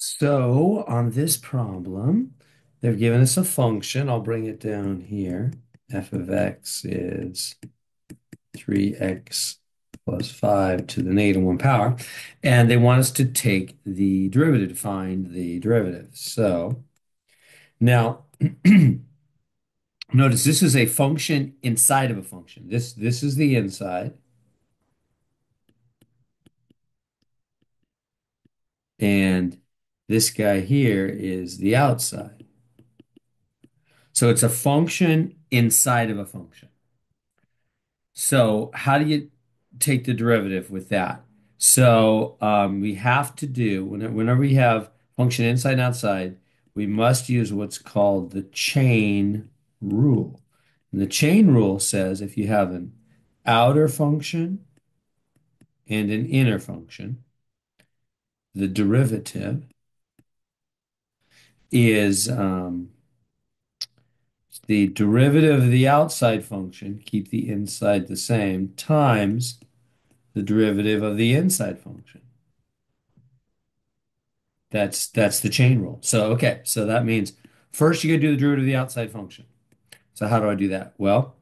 So on this problem, they've given us a function. I'll bring it down here. F of x is 3x plus 5 to the negative 1 power. And they want us to take the derivative to find the derivative. So now notice this is a function inside of a function. This is the inside, and this guy here is the outside. So it's a function inside of a function. So how do you take the derivative with that? So we have to do, whenever we have function inside and outside, we must use what's called the chain rule. And the chain rule says if you have an outer function and an inner function, the derivative is the derivative of the outside function, keep the inside the same, times the derivative of the inside function. That's the chain rule. So okay, so that means first you gotta do the derivative of the outside function. So how do I do that? Well,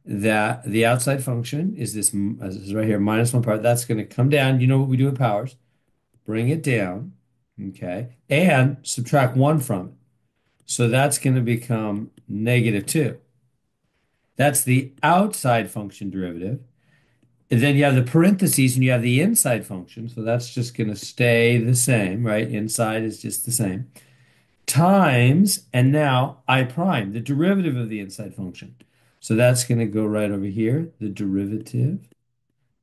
that the outside function is this right here, minus one part. That's gonna come down. You know what we do with powers? Bring it down, okay, and subtract one from it. So that's gonna become negative two. That's the outside function derivative. And then you have the parentheses and you have the inside function. So that's just going to stay the same, right? Inside is just the same. Times, and now I prime, the derivative of the inside function. So that's going to go right over here, the derivative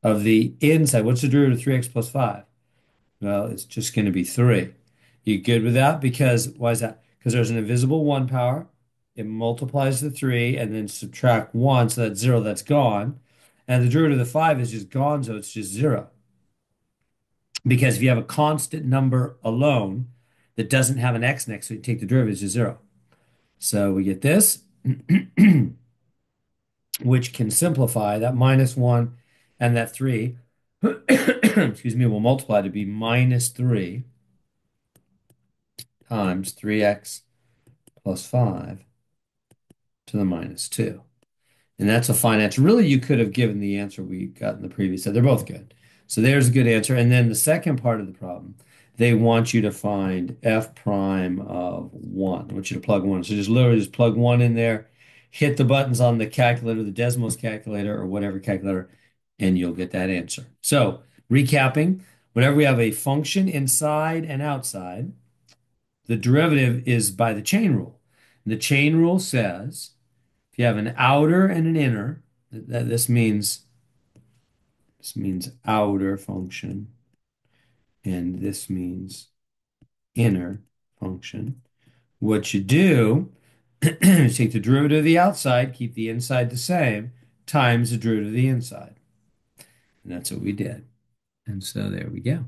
of the inside. What's the derivative of 3x plus 5? Well, it's just going to be 3. You good with that? Because, why is that? Because there's an invisible 1 power. It multiplies the 3 and then subtract 1, so that's 0, that's gone. And the derivative of the 5 is just gone, so it's just 0. Because if you have a constant number alone that doesn't have an x next to it, you take the derivative, it's just 0. So we get this, which can simplify that minus 1 and that 3, excuse me, will multiply to be minus 3 times 3x plus 5 to the minus 2. And that's a fine answer. Really, you could have given the answer we got in the previous set. They're both good. So there's a good answer. And then the second part of the problem, they want you to find f prime of 1. I want you to plug 1. So just literally just plug 1 in there, hit the buttons on the calculator, the Desmos calculator, or whatever calculator, and you'll get that answer. So recapping, whenever we have a function inside and outside, the derivative is by the chain rule. And the chain rule says if you have an outer and an inner, this means outer function, and this means inner function. What you do is take the derivative of the outside, keep the inside the same, times the derivative of the inside. And that's what we did. And so there we go.